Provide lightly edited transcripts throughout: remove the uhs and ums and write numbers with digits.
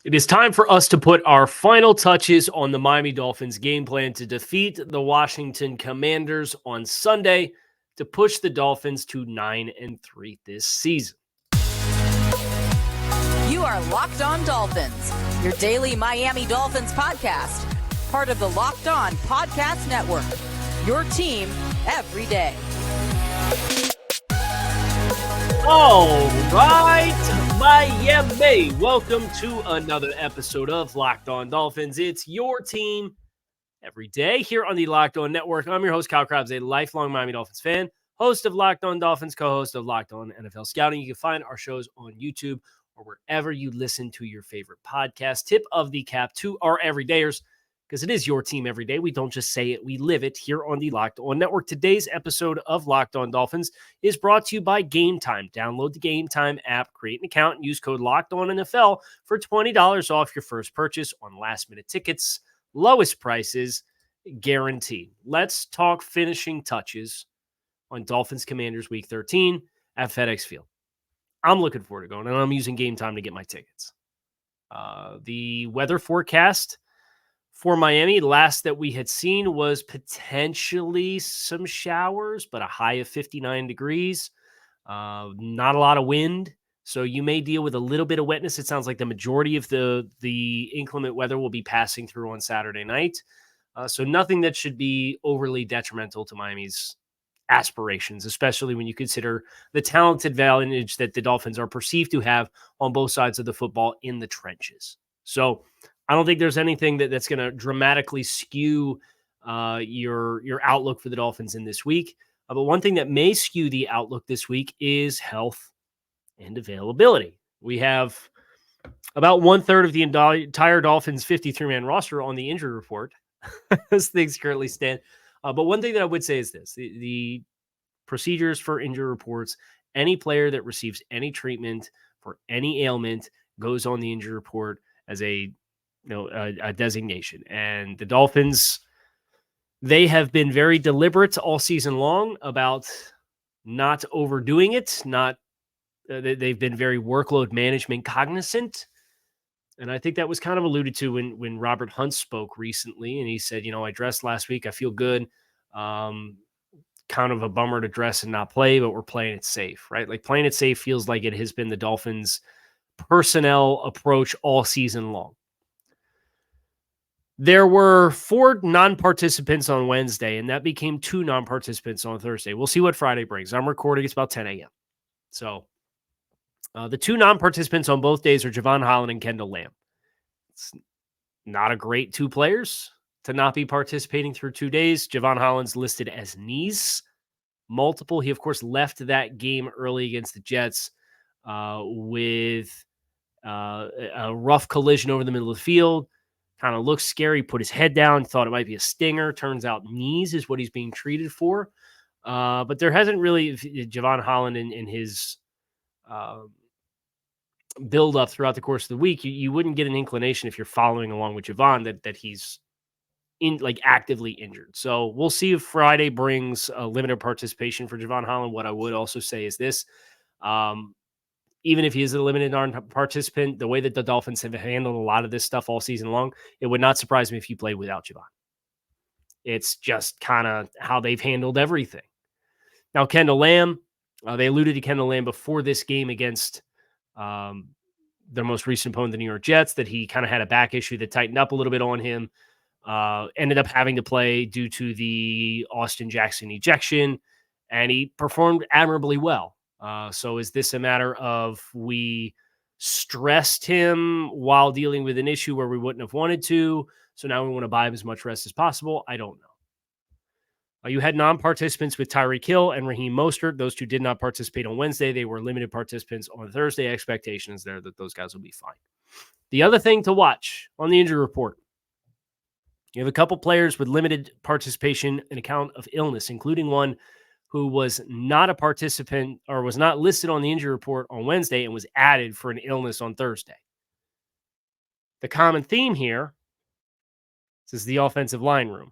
It is time for us to put our final touches on the Miami Dolphins game plan to defeat the Washington Commanders on Sunday to push the Dolphins to 9-3 this season. You are Locked On Dolphins, your daily Miami Dolphins podcast, part of the Locked On Podcast Network, your team every day. All right, Miami. Welcome to another episode of Locked On Dolphins. It's your team every day here on the Locked On Network. I'm your host, Kyle Krabs, a lifelong Miami Dolphins fan, host of Locked On Dolphins, co-host of Locked On NFL Scouting. You can find our shows on YouTube or wherever you listen to your favorite podcast. Tip of the cap to our everydayers, because it is your team every day. We don't just say it, we live it here on the Locked On Network. Today's episode of Locked On Dolphins is brought to you by Gametime. Download the Gametime app, create an account, and use code LOCKEDONNFL for $20 off your first purchase on last-minute tickets. Lowest prices guaranteed. Let's talk finishing touches on Dolphins Commanders Week 13 at FedEx Field. I'm looking forward to going, and I'm using Gametime to get my tickets. The weather forecast for Miami, last that we had seen was potentially some showers, but a high of 59 degrees. Not a lot of wind, so you may deal with a little bit of wetness. It sounds like the majority of the inclement weather will be passing through on Saturday night. So nothing that should be overly detrimental to Miami's aspirations, especially when you consider the talented advantage that the Dolphins are perceived to have on both sides of the football in the trenches. So I don't think there's anything that's going to dramatically skew your outlook for the Dolphins in this week. But one thing that may skew the outlook this week is health and availability. We have about 1/3 of the entire Dolphins 53-man roster on the injury report as things currently stand. But one thing that I would say is this: the procedures for injury reports, any player that receives any treatment for any ailment goes on the injury report as a designation. And the Dolphins, they have been very deliberate all season long about not overdoing it. They've been very workload management cognizant. And I think that was kind of alluded to when Robert Hunt spoke recently. And he said, I dressed last week. I feel good. Kind of a bummer to dress and not play, but we're playing it safe, right? Like playing it safe feels like it has been the Dolphins' personnel approach all season long. There were 4 non-participants on Wednesday, and that became 2 non-participants on Thursday. We'll see what Friday brings. I'm recording. It's about 10 a.m. So the 2 non-participants on both days are Jevon Holland and Kendall Lamb. It's not a great 2 players to not be participating through 2 days. Jevon Holland's listed as knees, multiple. He, of course, left that game early against the Jets with a rough collision over the middle of the field. Kind of looked scary, put his head down, thought it might be a stinger. Turns out knees is what he's being treated for. But there hasn't really, Jevon Holland in his build up throughout the course of the week, you wouldn't get an inclination if you're following along with Jevon that he's actively injured. So we'll see if Friday brings a limited participation for Jevon Holland. What I would also say is this, even if he is a limited non-participant, the way that the Dolphins have handled a lot of this stuff all season long, it would not surprise me if he played without Jevon. It's just kind of how they've handled everything. Now, Kendall Lamb, they alluded to Kendall Lamb before this game against their most recent opponent, the New York Jets, that he kind of had a back issue that tightened up a little bit on him. Ended up having to play due to the Austin Jackson ejection, and he performed admirably well. So is this a matter of we stressed him while dealing with an issue where we wouldn't have wanted to, so now we want to buy him as much rest as possible? I don't know. You had non-participants with Tyreek Hill and Raheem Mostert. Those 2 did not participate on Wednesday. They were limited participants on Thursday. Expectations there that those guys will be fine. The other thing to watch on the injury report, you have a couple players with limited participation in account of illness, including one who was not a participant or was not listed on the injury report on Wednesday and was added for an illness on Thursday. The common theme here is the offensive line room.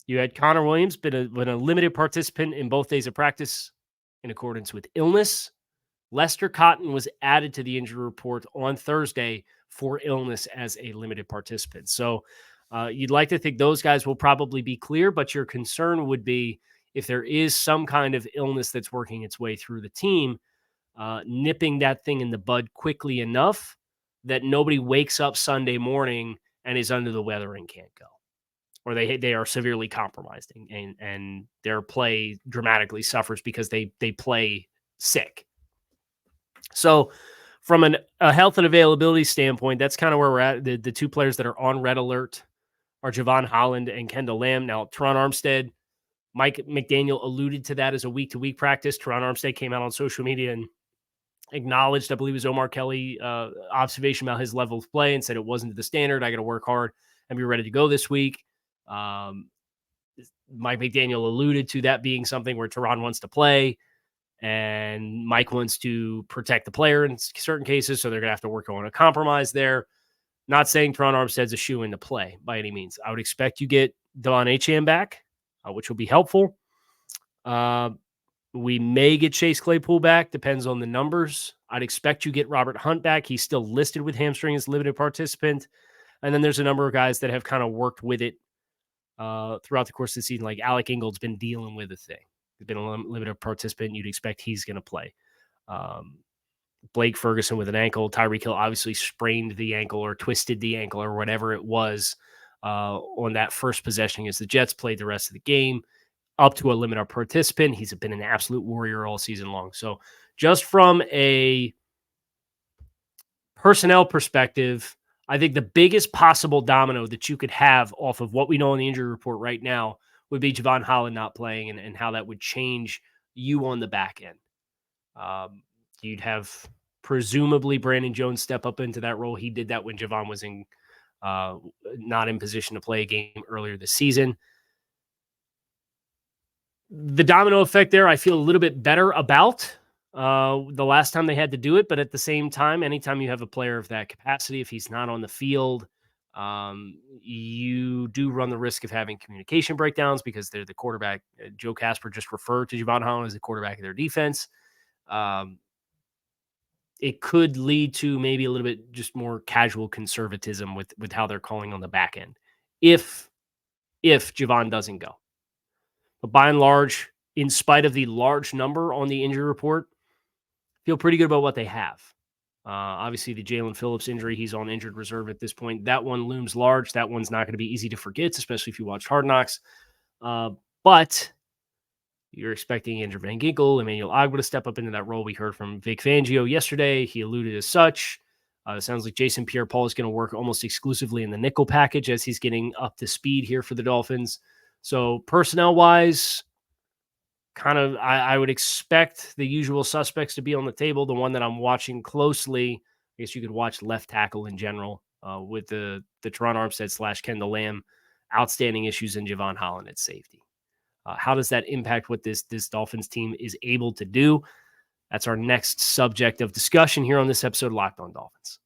You had Connor Williams, been a limited participant in both days of practice in accordance with illness. Lester Cotton was added to the injury report on Thursday for illness as a limited participant. So you'd like to think those guys will probably be clear, but your concern would be if there is some kind of illness that's working its way through the team, nipping that thing in the bud quickly enough that nobody wakes up Sunday morning and is under the weather and can't go, or they are severely compromised and their play dramatically suffers because they play sick. So from a health and availability standpoint, that's kind of where we're at. The two players that are on red alert are Javon Holland and Kendall Lamb. Now, Teron Armstead, Mike McDaniel alluded to that as a week-to-week practice. Teron Armstead came out on social media and acknowledged, I believe it was Omar Kelly, observation about his level of play and said it wasn't to the standard. I got to work hard and be ready to go this week. Mike McDaniel alluded to that being something where Teron wants to play and Mike wants to protect the player in certain cases, so they're going to have to work on a compromise there. Not saying Teron Armstead's a shoe in to play by any means. I would expect you get Devon Achane back, which will be helpful. We may get Chase Claypool back, depends on the numbers. I'd expect you get Robert Hunt back. He's still listed with hamstring as limited participant. And then there's a number of guys that have kind of worked with it throughout the course of the season. Like Alec Ingold's been dealing with a thing. He's been a limited participant. You'd expect he's going to play. Blake Ferguson with an ankle. Tyreek Hill obviously sprained the ankle or twisted the ankle or whatever it was on that first possession as the Jets played the rest of the game. Up to a limited participant. He's been an absolute warrior all season long. So just from a personnel perspective, I think the biggest possible domino that you could have off of what we know in the injury report right now would be Javon Holland not playing and how that would change you on the back end. You'd have presumably Brandon Jones step up into that role. He did that when Javon was not in position to play a game earlier this season. The domino effect there, I feel a little bit better about the last time they had to do it. But at the same time, anytime you have a player of that capacity, if he's not on the field, you do run the risk of having communication breakdowns because they're the quarterback. Joe Casper just referred to Javon Holland as the quarterback of their defense. It could lead to maybe a little bit just more casual conservatism with how they're calling on the back end if Javon doesn't go. But by and large, in spite of the large number on the injury report, feel pretty good about what they have. Obviously, the Jalen Phillips injury, he's on injured reserve at this point. That one looms large. That one's not going to be easy to forget, especially if you watch Hard Knocks. But you're expecting Andrew Van Ginkel, Emmanuel Ogbah to step up into that role. We heard from Vic Fangio yesterday. He alluded as such. It sounds like Jason Pierre-Paul is going to work almost exclusively in the nickel package as he's getting up to speed here for the Dolphins. So personnel-wise, I would expect the usual suspects to be on the table. The one that I'm watching closely, I guess you could watch left tackle in general with the Teron Armstead / Kendall Lamb, outstanding issues in Javon Holland at safety. How does that impact what this Dolphins team is able to do? That's our next subject of discussion here on this episode of Locked On Dolphins.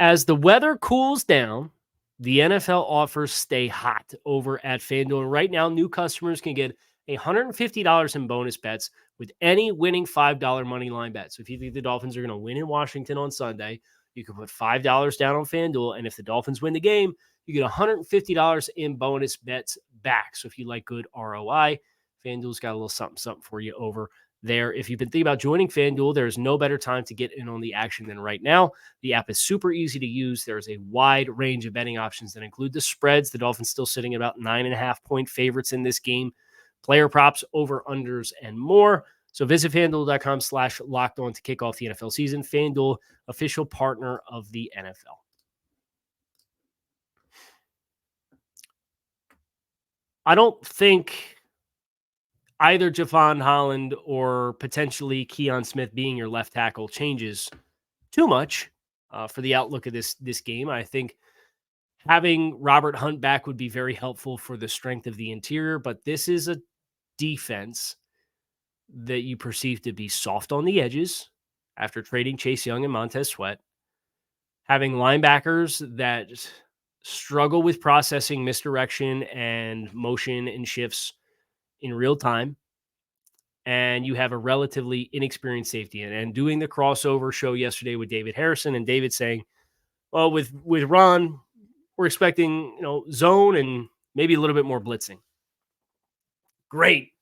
As the weather cools down, the NFL offers stay hot over at FanDuel. And right now, new customers can get $150 in bonus bets with any winning $5 money line bet. So if you think the Dolphins are going to win in Washington on Sunday, you can put $5 down on FanDuel. And if the Dolphins win the game, you get $150 in bonus bets back. So if you like good ROI, FanDuel's got a little something for you over there. If you've been thinking about joining FanDuel, there's no better time to get in on the action than right now. The app is super easy to use. There's a wide range of betting options that include the spreads. The Dolphins still sitting at about 9.5-point favorites in this game. Player props, over-unders, and more. So visit FanDuel.com/lockedon to kick off the NFL season. FanDuel, official partner of the NFL. I don't think either Javon Holland or potentially Keon Smith being your left tackle changes too much for the outlook of this game. I think having Robert Hunt back would be very helpful for the strength of the interior, but this is a defense that you perceive to be soft on the edges after trading Chase Young and Montez Sweat, having linebackers that struggle with processing misdirection and motion and shifts in real time. and you have a relatively inexperienced safety. And doing the crossover show yesterday with David Harrison, and David saying, well, with Ron, we're expecting, zone and maybe a little bit more blitzing. Great.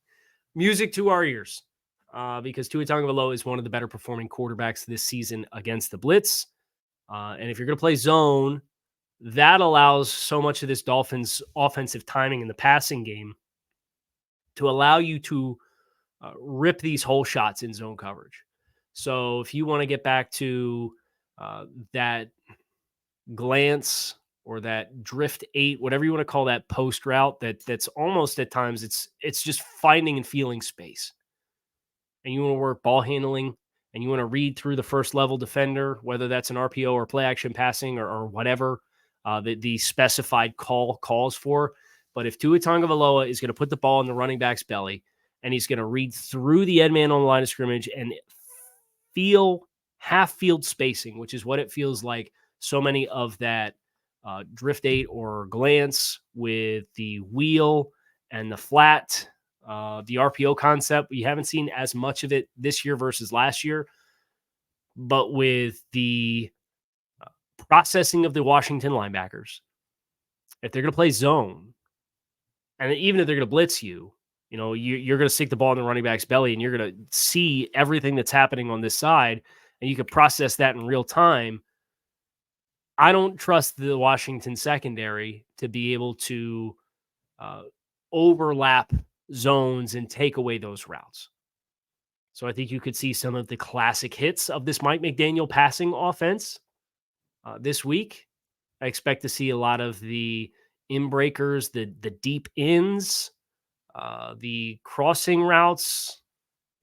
Music to our ears, because Tua Tagovailoa is one of the better performing quarterbacks this season against the blitz. And if you're going to play zone, that allows so much of this Dolphins offensive timing in the passing game to allow you to rip these hole shots in zone coverage. So if you want to get back to that glance or that drift 8, whatever you want to call that post route, that's almost at times it's just finding and feeling space. And you want to work ball handling, and you want to read through the first level defender, whether that's an RPO or play action passing or whatever the specified call calls for. But if Tua Tagovailoa is going to put the ball in the running back's belly, and he's going to read through the end man on the line of scrimmage and feel half field spacing, which is what it feels like so many of that drift 8 or glance with the wheel and the flat, the RPO concept. We haven't seen as much of it this year versus last year, but with the processing of the Washington linebackers, if they're going to play zone, and even if they're going to blitz you, you're going to stick the ball in the running back's belly, and you're going to see everything that's happening on this side, and you can process that in real time. I don't trust the Washington secondary to be able to overlap zones and take away those routes. So I think you could see some of the classic hits of this Mike McDaniel passing offense this week. I expect to see a lot of the in-breakers, the deep ins, the crossing routes.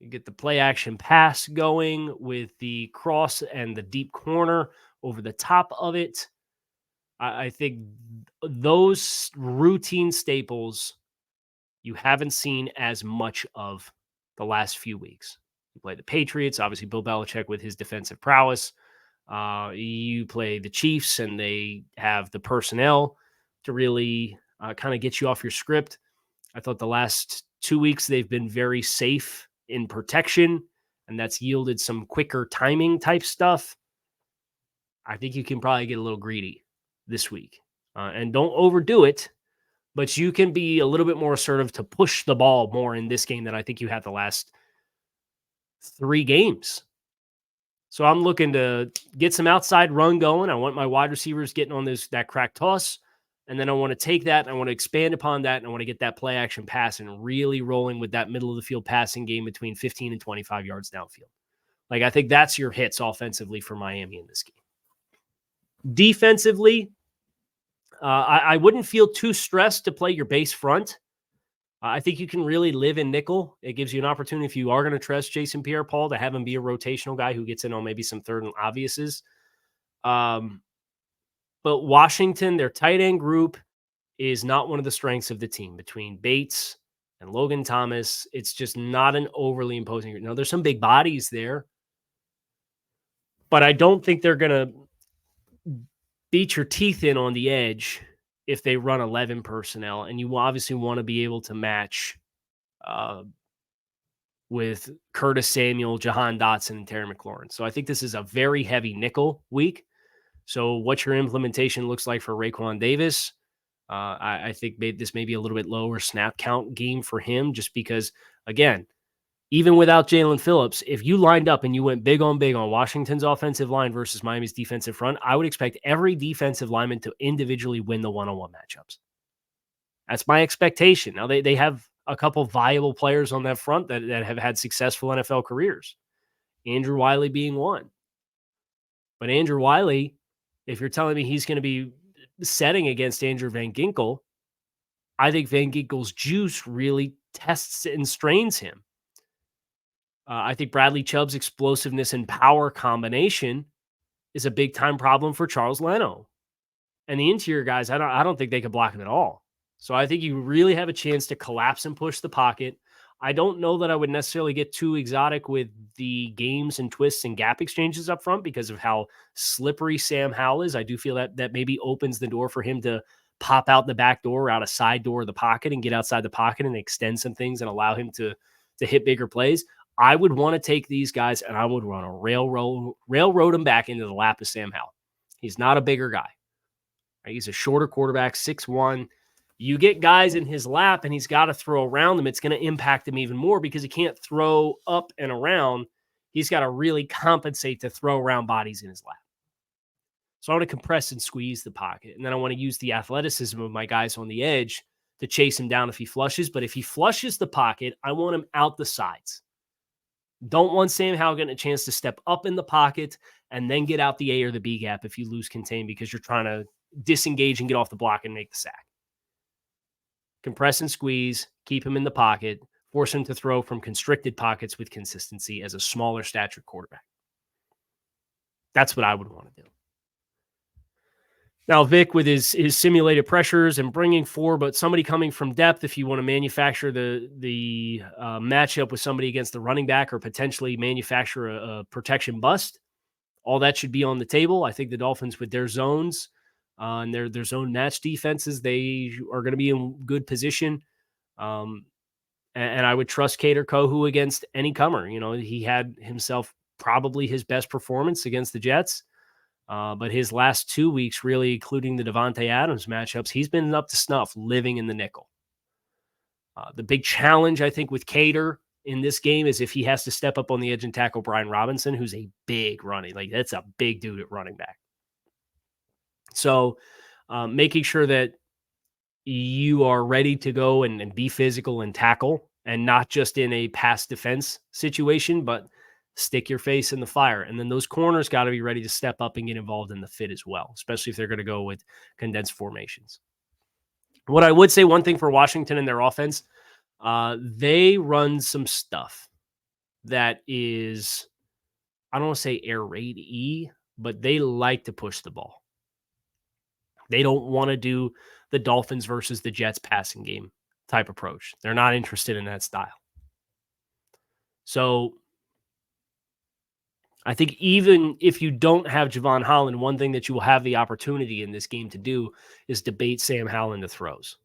You get the play action pass going with the cross and the deep corner over the top of it. I think those routine staples you haven't seen as much of the last few weeks. You play the Patriots, obviously Bill Belichick with his defensive prowess. You play the Chiefs, and they have the personnel to really kind of get you off your script. I thought the last 2 weeks they've been very safe in protection, and that's yielded some quicker timing type stuff. I think you can probably get a little greedy this week. And don't overdo it, but you can be a little bit more assertive to push the ball more in this game than I think you have the last 3 games. So I'm looking to get some outside run going. I want my wide receivers getting on that crack toss. And then I want to take that and I want to expand upon that. And I want to get that play action pass and really rolling with that middle of the field passing game between 15 and 25 yards downfield. Like, I think that's your hits offensively for Miami in this game. Defensively, I wouldn't feel too stressed to play your base front. I think you can really live in nickel. It gives you an opportunity, if you are going to trust Jason Pierre-Paul, to have him be a rotational guy who gets in on maybe some third and obviouses. But Washington, their tight end group is not one of the strengths of the team. Between Bates and Logan Thomas, it's just not an overly imposing group. Now, there's some big bodies there, but I don't think they're going to beat your teeth in on the edge if they run 11 personnel, and you obviously want to be able to match with Curtis Samuel, Jahan Dotson, and Terry McLaurin. So I think this is a very heavy nickel week. So what your implementation looks like for Raekwon Davis, I think this may be a little bit lower snap count game for him, just because, again, even without Jalen Phillips, if you lined up and you went big on Washington's offensive line versus Miami's defensive front, I would expect every defensive lineman to individually win the one-on-one matchups. That's my expectation. Now, they have a couple viable players on that front that have had successful NFL careers, Andrew Wiley being one. But Andrew Wiley, if you're telling me he's going to be setting against Andrew Van Ginkel, I think Van Ginkel's juice really tests and strains him. I think Bradley Chubb's explosiveness and power combination is a big-time problem for Charles Leno. And the interior guys, I don't think they can block him at all. So I think you really have a chance to collapse and push the pocket. I don't know that I would necessarily get too exotic with the games and twists and gap exchanges up front because of how slippery Sam Howell is. I do feel that maybe opens the door for him to pop out the back door, out a side door of the pocket, and get outside the pocket and extend some things and allow him to to hit bigger plays, I would want to take these guys and I would want to railroad them back into the lap of Sam Howell. He's not a bigger guy. Right? He's a shorter quarterback, 6'1". You get guys in his lap and he's got to throw around them. It's going to impact him even more because he can't throw up and around. He's got to really compensate to throw around bodies in his lap. So I want to compress and squeeze the pocket. And then I want to use the athleticism of my guys on the edge to chase him down if he flushes. But if he flushes the pocket, I want him out the sides. Don't want Sam Howell getting a chance to step up in the pocket and then get out the A or the B gap if you lose contain because you're trying to disengage and get off the block and make the sack. Compress and squeeze, keep him in the pocket, force him to throw from constricted pockets with consistency as a smaller stature quarterback. That's what I would want to do. Now, Vic, with his simulated pressures and bringing four, but somebody coming from depth, if you want to manufacture the matchup with somebody against the running back or potentially manufacture a protection bust, all that should be on the table. I think the Dolphins with their zones and their zone match defenses, they are going to be in good position. And I would trust Cater Kohu against any comer. You know, he had himself probably his best performance against the Jets. But his last 2 weeks, really, including the Devontae Adams matchups, he's been up to snuff living in the nickel. The big challenge, I think, with Cater in this game is if he has to step up on the edge and tackle Brian Robinson, who's a big running. Like, that's a big dude at running back. So making sure that you are ready to go and be physical and tackle, and not just in a pass defense situation, but stick your face in the fire. And then those corners got to be ready to step up and get involved in the fit as well, especially if they're going to go with condensed formations. What I would say, one thing for Washington and their offense, they run some stuff that is, I don't want to say air raid-y, but they like to push the ball. They don't want to do the Dolphins versus the Jets passing game type approach. They're not interested in that style. So I think even if you don't have Javon Holland, one thing that you will have the opportunity in this game to do is debate Sam Howell into throws.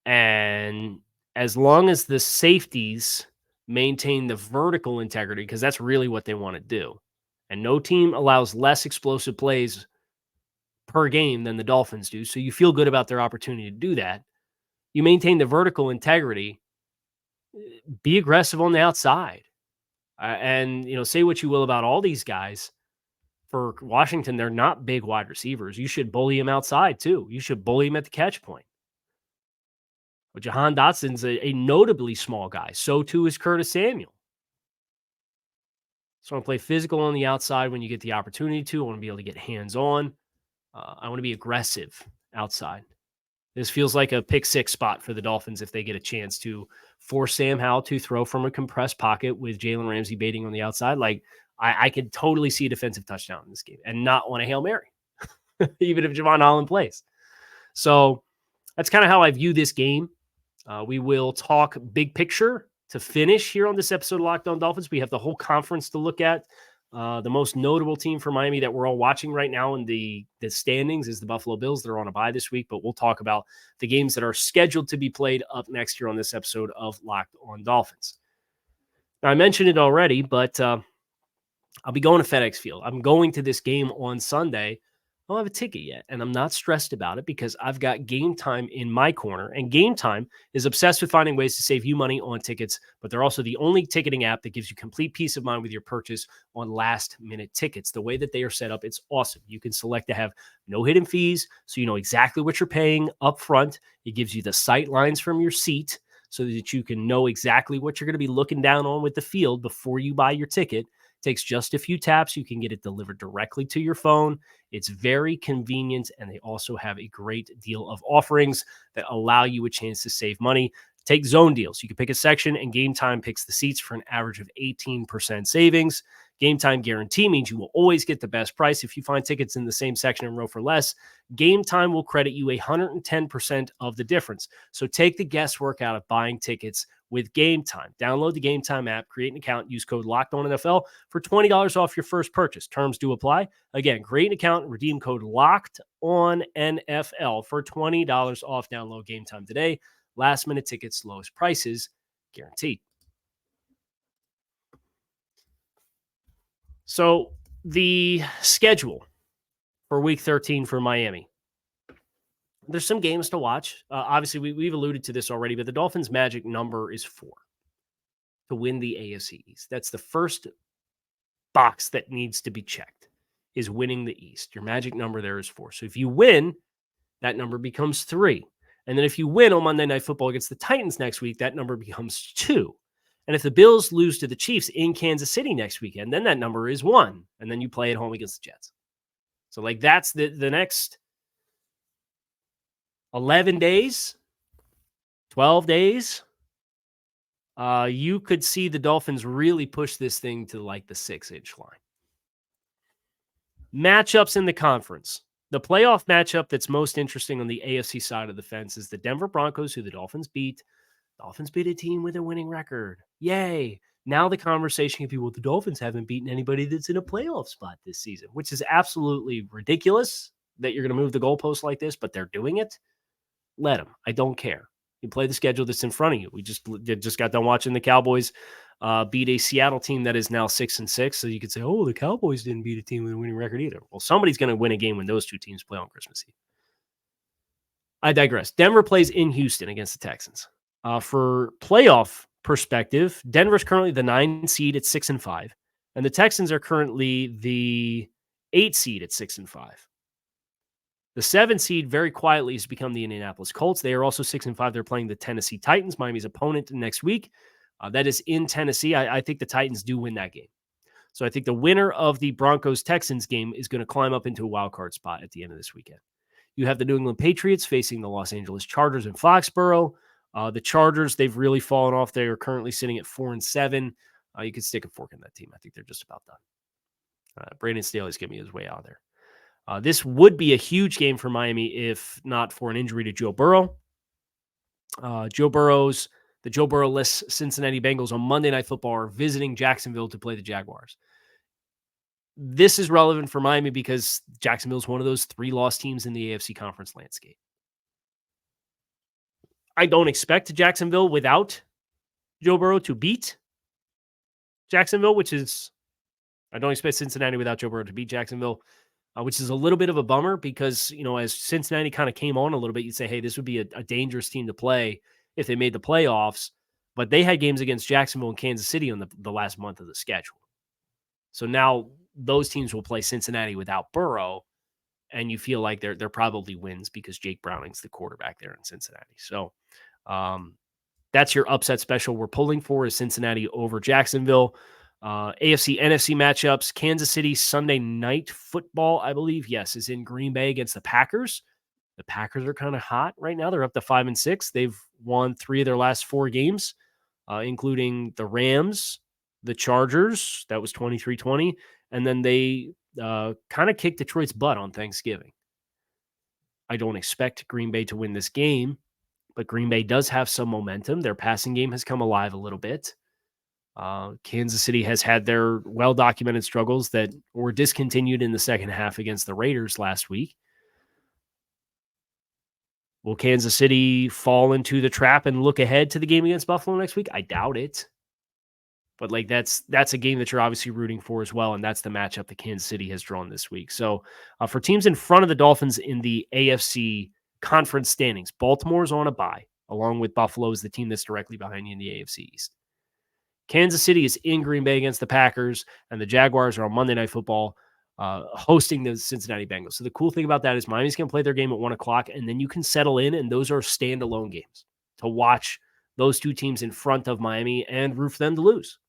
And as long as the safeties maintain the vertical integrity, because that's really what they want to do, and no team allows less explosive plays per game than the Dolphins do, so you feel good about their opportunity to do that. You maintain the vertical integrity, be aggressive on the outside. And, you know, say what you will about all these guys. For Washington, they're not big wide receivers. You should bully him outside, too. You should bully him at the catch point. But Jahan Dotson's a notably small guy. So, too, is Curtis Samuel. So, I want to play physical on the outside when you get the opportunity to. I want to be able to get hands-on. I want to be aggressive outside. This feels like a pick six spot for the Dolphins if they get a chance to force Sam Howell to throw from a compressed pocket with Jalen Ramsey baiting on the outside. Like, I could totally see a defensive touchdown in this game and not on a Hail Mary, even if Javon Holland plays. So that's kind of how I view this game. We will talk big picture to finish here on this episode of Locked On Dolphins. We have the whole conference to look at. The most notable team for Miami that we're all watching right now in the standings is the Buffalo Bills. They're on a bye this week, but we'll talk about the games that are scheduled to be played up next year on this episode of Locked On Dolphins. Now, I mentioned it already, but I'll be going to FedEx Field. I'm going to this game on Sunday. I don't have a ticket yet, and I'm not stressed about it because I've got Gametime in my corner, and Gametime is obsessed with finding ways to save you money on tickets, but they're also the only ticketing app that gives you complete peace of mind with your purchase on last-minute tickets. The way that they are set up, it's awesome. You can select to have no hidden fees, so you know exactly what you're paying up front. It gives you the sight lines from your seat so that you can know exactly what you're going to be looking down on with the field before you buy your ticket. Takes just a few taps. You can get it delivered directly to your phone. It's very convenient, and they also have a great deal of offerings that allow you a chance to save money. Take zone deals. You can pick a section, and Gametime picks the seats for an average of 18% savings. Gametime guarantee means you will always get the best price. If you find tickets in the same section and row for less, Gametime will credit you 110% of the difference. So take the guesswork out of buying tickets with Gametime. Download the Gametime app, create an account, use code LOCKEDONNFL for $20 off your first purchase. Terms do apply. Again, create an account, redeem code LOCKEDONNFL for $20 off. Download Gametime today. Last minute tickets, lowest prices guaranteed. So the schedule for Week 13 for Miami. There's some games to watch. Obviously, we've alluded to this already, but the Dolphins' magic number is 4 to win the AFC East. That's the first box that needs to be checked, is winning the East. Your magic number there is 4. So if you win, that number becomes 3. And then if you win on Monday Night Football against the Titans next week, that number becomes 2. And if the Bills lose to the Chiefs in Kansas City next weekend, then that number is 1. And then you play at home against the Jets. So like that's the next 11 days, 12 days, you could see the Dolphins really push this thing to like the 6-inch line. Matchups in the conference. The playoff matchup that's most interesting on the AFC side of the fence is the Denver Broncos, who the Dolphins beat. Dolphins beat a team with a winning record. Yay. Now the conversation can be, well, the Dolphins haven't beaten anybody that's in a playoff spot this season, which is absolutely ridiculous that you're going to move the goalpost like this, but they're doing it. Let them. I don't care. You play the schedule that's in front of you. We just got done watching the Cowboys beat a Seattle team that is now 6-6. So you could say, oh, the Cowboys didn't beat a team with a winning record either. Well, somebody's going to win a game when those two teams play on Christmas Eve. I digress. Denver plays in Houston against the Texans. For playoff perspective, Denver's currently the 9 seed at 6-5, and the Texans are currently the 8 seed at 6-5. The 7 seed very quietly has become the Indianapolis Colts. They are also 6-5. They're playing the Tennessee Titans, Miami's opponent next week. That is in Tennessee. I think the Titans do win that game. So I think the winner of the Broncos-Texans game is going to climb up into a wild card spot at the end of this weekend. You have the New England Patriots facing the Los Angeles Chargers in Foxborough. The Chargers, they've really fallen off. They are currently sitting at 4-7. You could stick a fork in that team. I think they're just about done. Brandon Staley's getting me his way out of there. This would be a huge game for Miami if not for an injury to Joe Burrow. The Joe Burrow-less Cincinnati Bengals on Monday Night Football are visiting Jacksonville to play the Jaguars. This is relevant for Miami because Jacksonville is one of those 3-loss teams in the AFC conference landscape. I don't expect Jacksonville without Joe Burrow to beat Jacksonville, I don't expect Cincinnati without Joe Burrow to beat Jacksonville, which is a little bit of a bummer because, as Cincinnati kind of came on a little bit, you'd say, hey, this would be a dangerous team to play if they made the playoffs. But they had games against Jacksonville and Kansas City on the last month of the schedule. So now those teams will play Cincinnati without Burrow, and you feel like they're probably wins because Jake Browning's the quarterback there in Cincinnati. So that's your upset special we're pulling for is Cincinnati over Jacksonville. AFC, NFC matchups, Kansas City Sunday Night Football, I believe, yes, is in Green Bay against the Packers. The Packers are kind of hot right now. They're up to 5-6. They've won 3 of their last 4 games, including the Rams, the Chargers. That was 23-20. And then they kind of kicked Detroit's butt on Thanksgiving. I don't expect Green Bay to win this game, but Green Bay does have some momentum. Their passing game has come alive a little bit. Kansas City has had their well-documented struggles that were discontinued in the second half against the Raiders last week. Will Kansas City fall into the trap and look ahead to the game against Buffalo next week? I doubt it. But that's a game that you're obviously rooting for as well, and that's the matchup that Kansas City has drawn this week. So for teams in front of the Dolphins in the AFC conference standings, Baltimore's on a bye, along with Buffalo is the team that's directly behind you in the AFC East. Kansas City is in Green Bay against the Packers, and the Jaguars are on Monday Night Football hosting the Cincinnati Bengals. So the cool thing about that is Miami's going to play their game at 1 o'clock, and then you can settle in, and those are standalone games to watch those two teams in front of Miami and root for them to lose.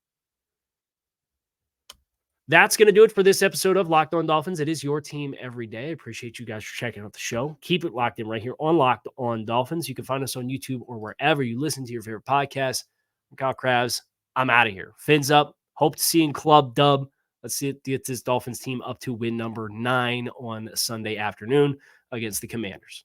That's going to do it for this episode of Locked On Dolphins. It is your team every day. I appreciate you guys for checking out the show. Keep it locked in right here on Locked On Dolphins. You can find us on YouTube or wherever you listen to your favorite podcast. I'm Kyle Krabs. I'm out of here. Fins up. Hope to see you in Club Dub. Let's see get this Dolphins team up to win number 9 on Sunday afternoon against the Commanders.